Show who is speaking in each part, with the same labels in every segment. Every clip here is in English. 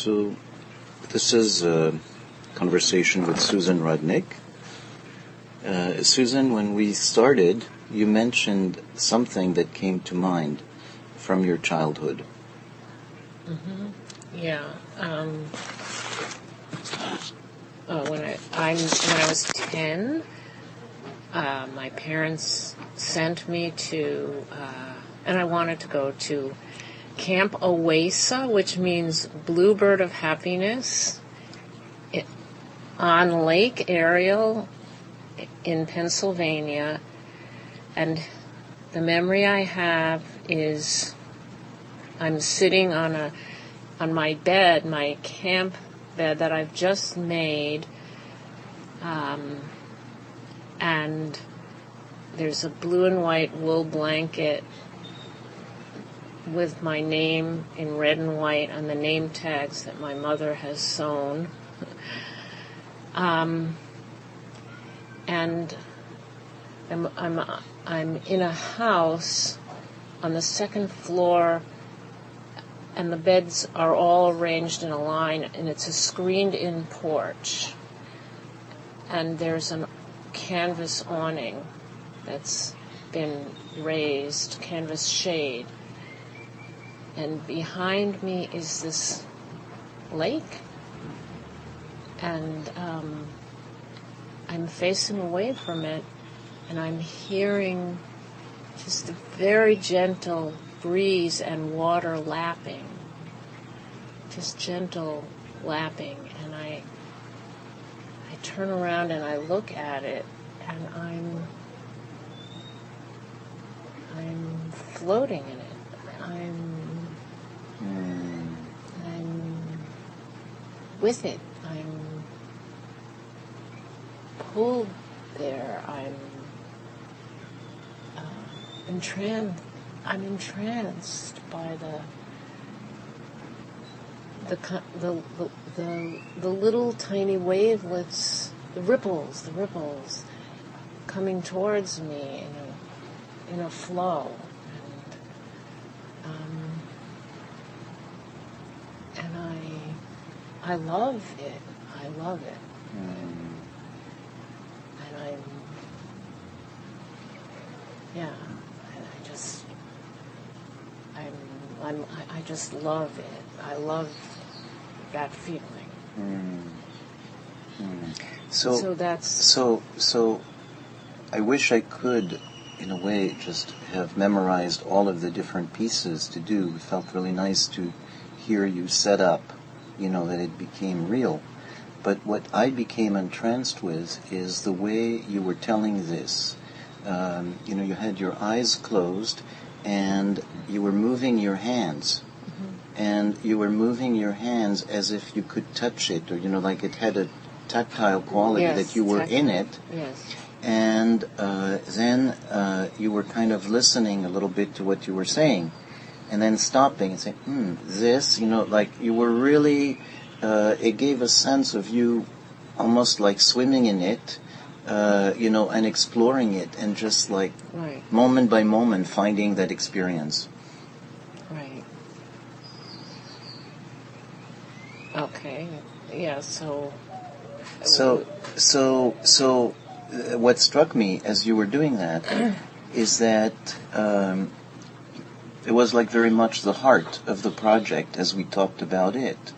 Speaker 1: So this is a conversation with Susan Rudnick. Susan, when we started, you mentioned something that came to mind from your childhood.
Speaker 2: Mm-hmm. Yeah. When I was 10, my parents sent me to, and I wanted to go to Camp Oasa, which means Bluebird of Happiness, on Lake Ariel in Pennsylvania. And the memory I have is I'm sitting on my bed, my camp bed that I've just made, and there's a blue and white wool blanket with my name in red and white on the name tags that my mother has sewn. And I'm in a house on the second floor, and the beds are all arranged in a line, and it's a screened-in porch. And there's a canvas awning that's been raised, canvas shade. And behind me is this lake, and I'm facing away from it, and I'm hearing just a very gentle breeze and water lapping, just gentle lapping, and I turn around and I look at it, and I'm floating in it. I'm with it. I'm pulled there. I'm entranced by the little tiny wavelets, the ripples coming towards me in a flow, and I love it. I love it, and I just love it. I love that feeling. So that's
Speaker 1: so. I wish I could, in a way, just have memorized all of the different pieces to do. It felt really nice to hear you set up, that it became real. But what I became entranced with is the way you were telling this. You had your eyes closed, and you were moving your hands. And you were moving your hands as if you could touch it, or, like it had a tactile quality,
Speaker 2: yes,
Speaker 1: that you were in it.
Speaker 2: Yes.
Speaker 1: And then you were kind of listening a little bit to what you were saying, and then stopping and saying, this, like you were really, it gave a sense of you almost like swimming in it, and exploring it, and just like
Speaker 2: right.
Speaker 1: Moment by moment finding that experience.
Speaker 2: Right. Okay. Yeah, So
Speaker 1: what struck me as you were doing that is that it was like very much the heart of the project as we talked about it,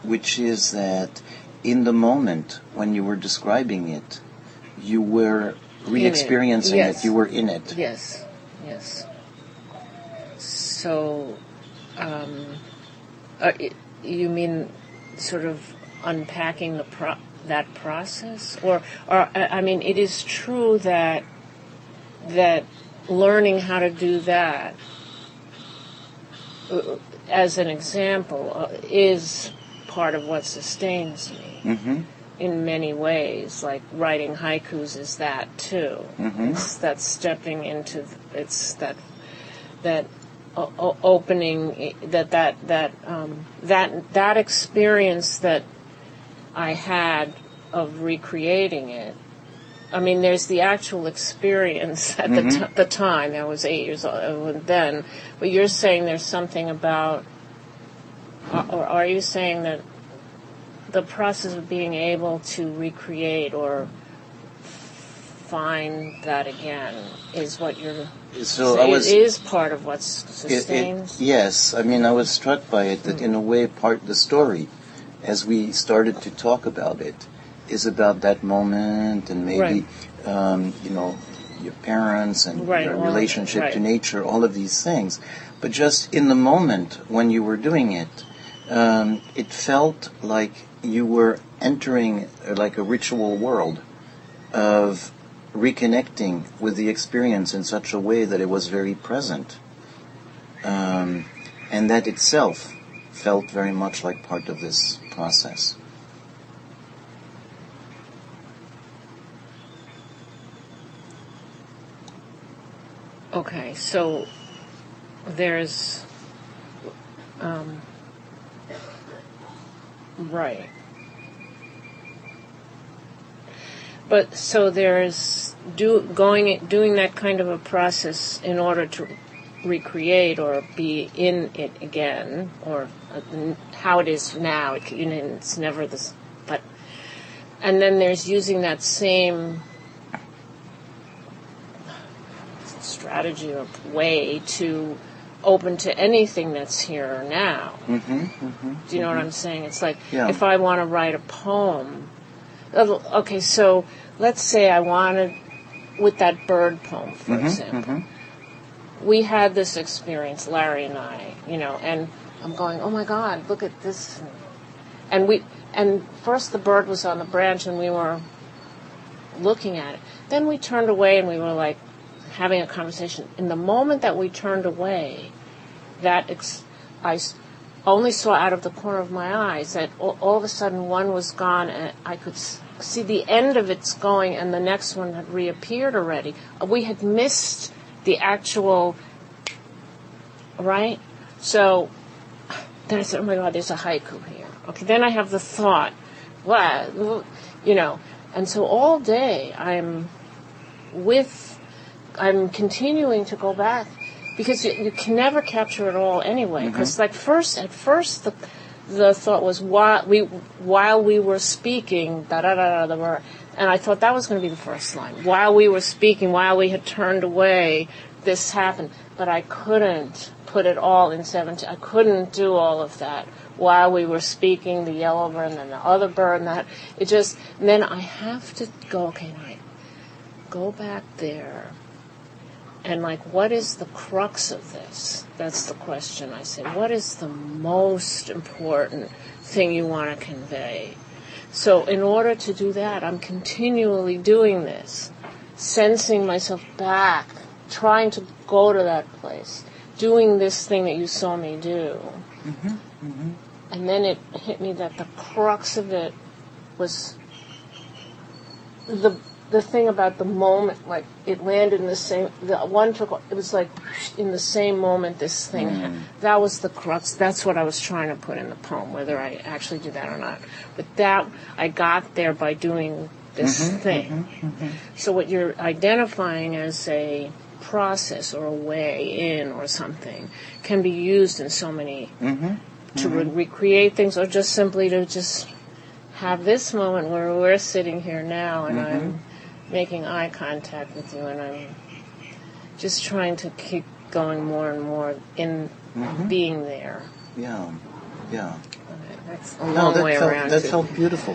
Speaker 1: which is that in the moment when you were describing it, you were re-experiencing
Speaker 2: yes.
Speaker 1: it, you were in it.
Speaker 2: Yes. So, you mean sort of unpacking that process, or I mean, it is true that learning how to do that, as an example, is part of what sustains me.
Speaker 1: Mm-hmm.
Speaker 2: In many ways, like writing haikus is that too.
Speaker 1: Mm-hmm.
Speaker 2: It's that stepping into that opening, that experience that I had of recreating it. I mean, there's the actual experience at the time. I was 8 years old then, but you're saying there's something about or are you saying that the process of being able to recreate or find that again is what you're saying? It is part of what sustains?
Speaker 1: Yes. I mean, I was struck by it that in a way the story, as we started to talk about it, is about that moment and maybe, your parents and your relationship to nature, all of these things. But just in the moment when you were doing it, it felt like you were entering like a ritual world of reconnecting with the experience in such a way that it was very present. And that itself felt very much like part of this process.
Speaker 2: Okay, so there's... right. But so there's doing that kind of a process in order to recreate or be in it again, or how it is now. It's never this, but and then there's using that same strategy or way to open to anything that's here now. Do you know what I'm saying? It's like if I want to write a poem. Okay, so let's say I wanted, with that bird poem, for example, we had this experience, Larry and I, and I'm going, oh my God, look at this. And first the bird was on the branch and we were looking at it. Then we turned away and we were like having a conversation. In the moment that we turned away, I only saw out of the corner of my eyes that all of a sudden one was gone and I could see the end of it's going and the next one had reappeared already. We had missed the actual, right? So then I said, oh my God, there's a haiku here. Okay, then I have the thought, and so all day I'm continuing to go back, because you can never capture it all anyway. Because at first the thought was while we were speaking, da da da da, and I thought that was going to be the first line. While we were speaking, while we had turned away, this happened. But I couldn't put it all in 17. I couldn't do all of that. While we were speaking, the yellow bird and then the other bird, and that and then I have to go. Okay, right, go back there. And what is the crux of this? That's the question I say. What is the most important thing you want to convey? So in order to do that, I'm continually doing this, sensing myself back, trying to go to that place, doing this thing that you saw me do. And then it hit me that the crux of it was the thing about the moment, it landed in the same, it was in the same moment this thing, that was the crux. That's what I was trying to put in the poem, whether I actually did that or not. But that, I got there by doing this thing. So what you're identifying as a process or a way in or something can be used in so many, to recreate things, or just simply to just have this moment where we're sitting here now and I'm making eye contact with you, and I'm just trying to keep going more and more in being there.
Speaker 1: Yeah.
Speaker 2: That's a long way around.
Speaker 1: That felt beautiful.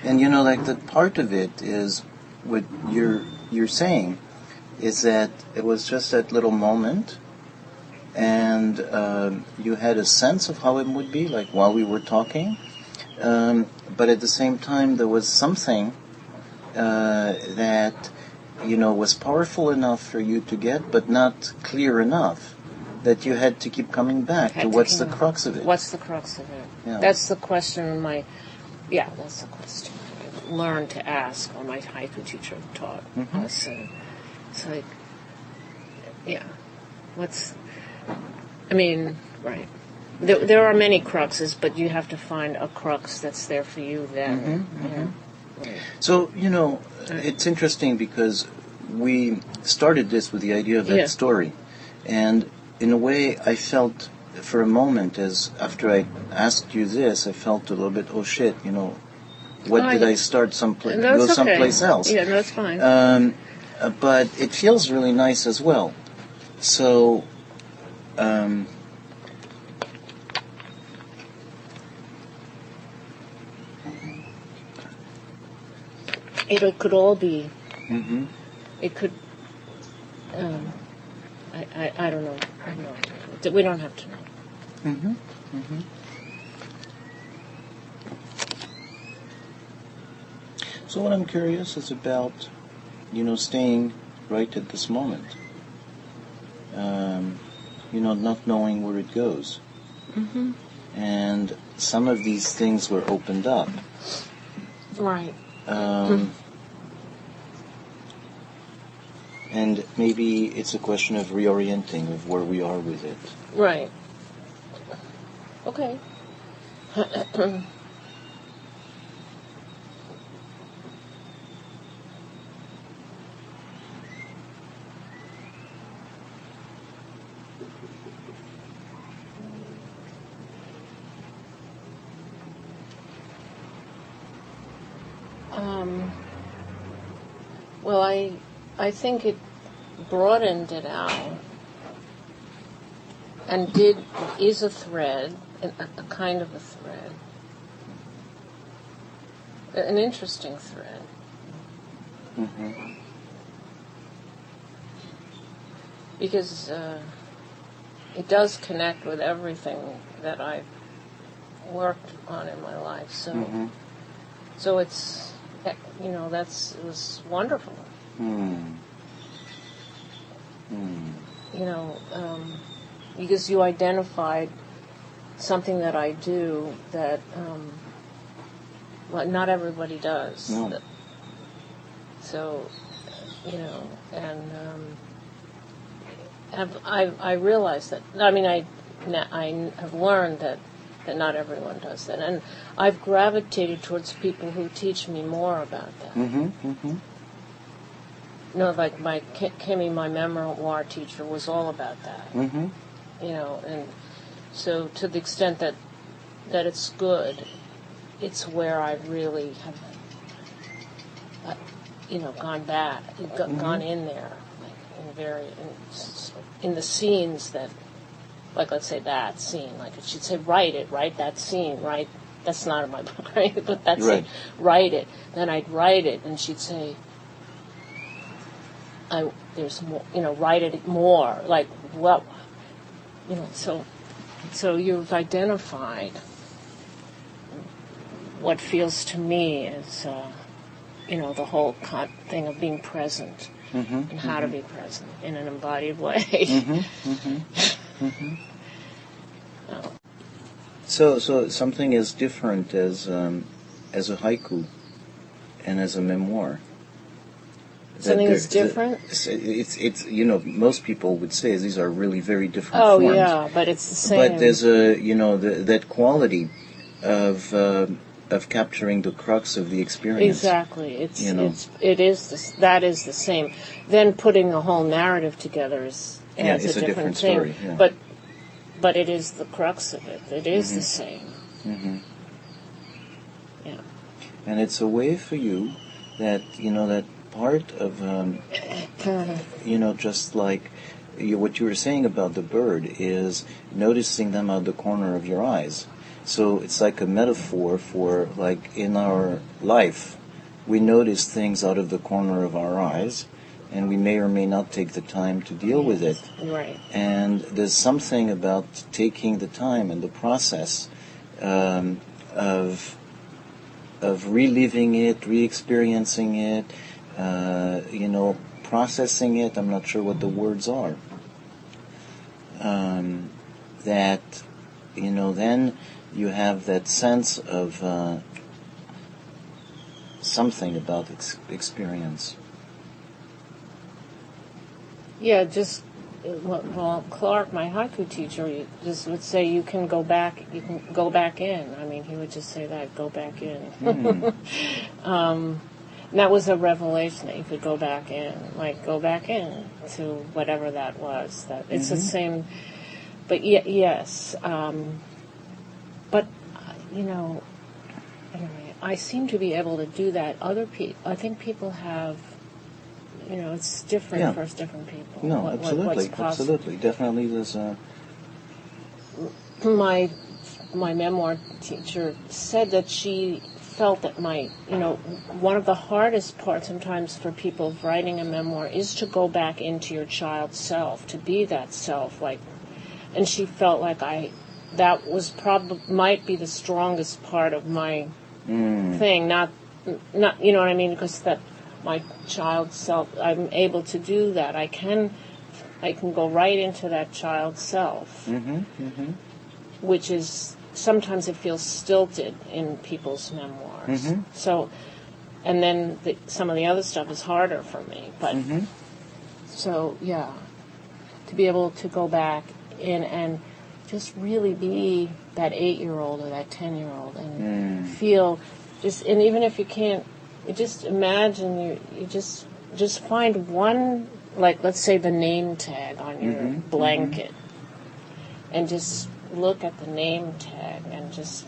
Speaker 1: And the part of it is what you're saying is that it was just that little moment, and you had a sense of how it would be, while we were talking, but at the same time there was something that was powerful enough for you to get, but not clear enough, that you had to keep coming back to what's the crux of it.
Speaker 2: What's the crux of it?
Speaker 1: Yeah.
Speaker 2: That's the question that's the question I've learned to ask, or my haiku teacher taught us. And it's right. There are many cruxes, but you have to find a crux that's there for you then. Right.
Speaker 1: So, it's interesting because we started this with the idea of that story. And in a way, I felt for a moment, as after I asked you this, I felt a little bit, oh shit, what did I start someplace, go someplace else?
Speaker 2: Yeah, no, that's fine.
Speaker 1: But it feels really nice as well. So,
Speaker 2: it could all be.
Speaker 1: Mm-hmm.
Speaker 2: It could. I don't know. We don't have to know.
Speaker 1: Mm-hmm. Mm-hmm. So what I'm curious is about, staying right at this moment. Not knowing where it goes.
Speaker 2: Mm-hmm.
Speaker 1: And some of these things were opened up.
Speaker 2: Right.
Speaker 1: And maybe it's a question of reorienting of where we are with it.
Speaker 2: Right. Okay. Well, I think it broadened it out and is a thread, a kind of a thread, an interesting thread.
Speaker 1: Mm-hmm.
Speaker 2: Because it does connect with everything that I've worked on in my life. So,
Speaker 1: Mm-hmm.
Speaker 2: so it's, it was wonderful.
Speaker 1: Mm.
Speaker 2: Because you identified something that I do that not everybody does.
Speaker 1: No.
Speaker 2: So, and I realized that. I mean, I have learned that not everyone does that, and I've gravitated towards people who teach me more about that.
Speaker 1: Mm-hmm. Mm-hmm.
Speaker 2: Like Kimmy, my memoir teacher, was all about that.
Speaker 1: Mm-hmm.
Speaker 2: And so to the extent that it's good, it's where I really have, gone back, gone in there, in the scenes that, like, let's say that scene, like she'd say, write that scene, right? That's not in my book, right? But that's
Speaker 1: right.
Speaker 2: it, write it. Then I'd write it, and she'd say, there's more, write it more, like, well, so you've identified what feels to me as, the whole thing of being present,
Speaker 1: mm-hmm.
Speaker 2: and how to be present in an embodied way.
Speaker 1: Mm-hmm. Mm-hmm. Mm-hmm. So something as different as a haiku and as a memoir.
Speaker 2: Something is different?
Speaker 1: It's most people would say these are really very different
Speaker 2: forms.
Speaker 1: Oh,
Speaker 2: yeah, but it's the same.
Speaker 1: But there's that quality of capturing the crux of the experience.
Speaker 2: Exactly. That is the same. Then putting the whole narrative together adds a different thing.
Speaker 1: Story, yeah.
Speaker 2: But it is the crux of it. It is the same.
Speaker 1: Mm-hmm.
Speaker 2: Yeah.
Speaker 1: And it's a way for you that that part of just like what you were saying about the bird is noticing them out the corner of your eyes. So it's like a metaphor for, like, in our life we notice things out of the corner of our eyes, and we may or may not take the time to deal with it.
Speaker 2: Right.
Speaker 1: And there's something about taking the time and the process of reliving it, re-experiencing it, processing it. I'm not sure what the words are. That, then you have that sense of something about experience.
Speaker 2: Yeah, just, Clark, my haiku teacher, just would say you can go back in. I mean, he would just say that, go back in. And that was a revelation, that you could go back in to whatever that was. That it's the same. but yes. But anyway, I seem to be able to do that. Other people, I think people have. It's different for different people.
Speaker 1: No, absolutely, absolutely. Definitely, there's a.
Speaker 2: My memoir teacher said that she felt that one of the hardest parts sometimes for people of writing a memoir is to go back into your child's self, to be that self, and she felt like that was might be the strongest part of my thing, not you know what I mean, because that my child self, I'm able to do that. I can go right into that child self, which is sometimes it feels stilted in people's memoirs. So, and then some of the other stuff is harder for me. But so yeah, to be able to go back in and just really be that 8-year-old or that 10-year-old and feel and even if you can't. You just imagine you just find one, like let's say the name tag on your blanket, and just look at the name tag and just.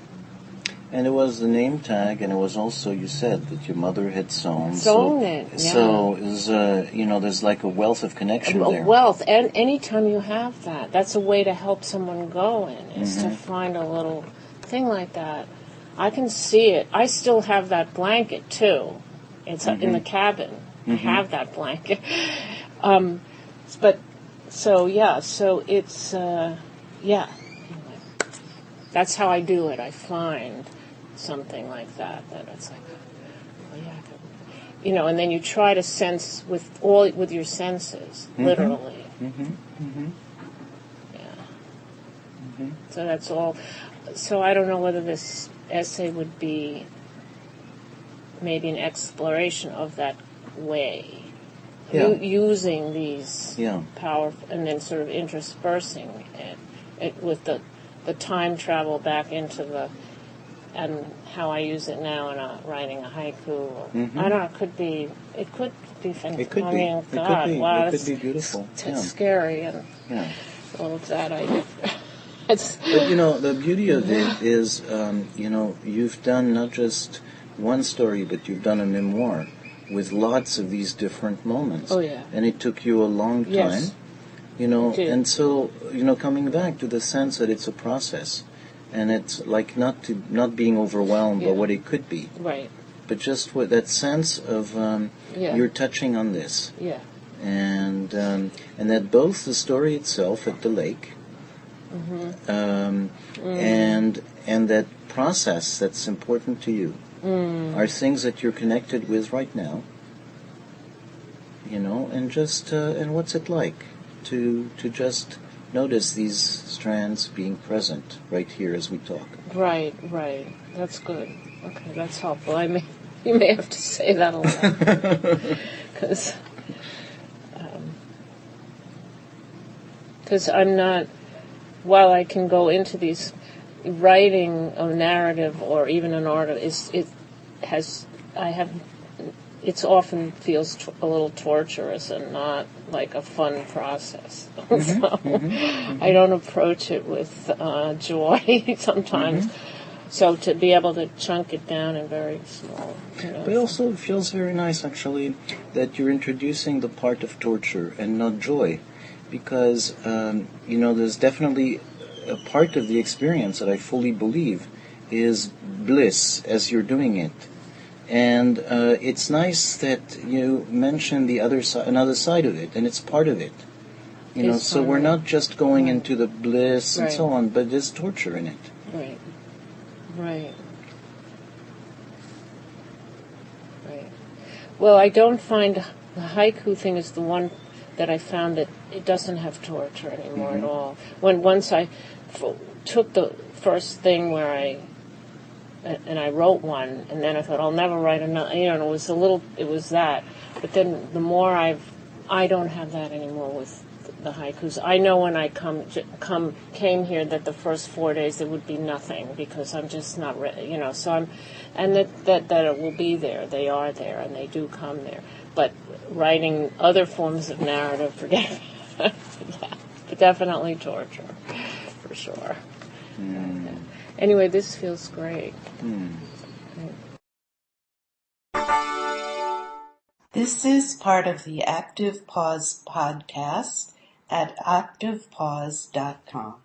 Speaker 1: And it was the name tag, and it was also, you said that your mother had sewn.
Speaker 2: It, yeah.
Speaker 1: So it was, there's like a wealth of connection there.
Speaker 2: A wealth, and anytime you have that, that's a way to help someone go in, is to find a little thing like that. I can see it. I still have that blanket, too. It's in the cabin. I have that blanket. But, so it's, Anyway, that's how I do it. I find something like that it's like, oh, yeah, and then you try to sense with your senses, literally. Yeah. So that's all. So I don't know whether this essay would be maybe an exploration of that way, using these powerful, and then sort of interspersing it with the time travel back into and how I use it now in writing a haiku. Or, I don't know. It could be fantastic.
Speaker 1: It could be.
Speaker 2: I mean, God, wow,
Speaker 1: it could be beautiful.
Speaker 2: It's scary and all of that.
Speaker 1: But the beauty of it is, you've done not just one story, but you've done a memoir with lots of these different moments.
Speaker 2: Oh yeah.
Speaker 1: And it took you a long time.
Speaker 2: Yes.
Speaker 1: And so, coming back to the sense that it's a process, and it's like not being overwhelmed by what it could be.
Speaker 2: Right.
Speaker 1: But just with that sense of you're touching on this.
Speaker 2: Yeah.
Speaker 1: And that both the story itself at the lake and that process that's important to you are things that you're connected with right now, and just and what's it like to just notice these strands being present right here as we talk.
Speaker 2: Right. That's good. Okay, that's helpful. You may have to say that a lot because I'm not. While I can go into these, writing a narrative or even an article, it often feels a little torturous and not like a fun process. I don't approach it with joy sometimes. So to be able to chunk it down in very small.
Speaker 1: But also it feels very nice, actually, that you're introducing the part of torture and not joy. Because, there's definitely a part of the experience that I fully believe is bliss as you're doing it. And it's nice that you mention another side of it, and it's part of it. So we're not just going into the bliss and so on, but there's torture in it.
Speaker 2: Right. Well, I don't find the haiku thing is the one that I found that it doesn't have torture anymore at all. Once I took the first thing where I wrote one, and then I thought I'll never write another. It was that. But then the more I don't have that anymore with the haikus. I know when I came here that the first 4 days there would be nothing because I'm just not ready. So that it will be there. They are there, and they do come there. But writing other forms of narrative, forget that. But definitely torture. for sure.
Speaker 1: Mm.
Speaker 2: Anyway, this feels great.
Speaker 3: This is part of the Active Pause podcast at activepause.com.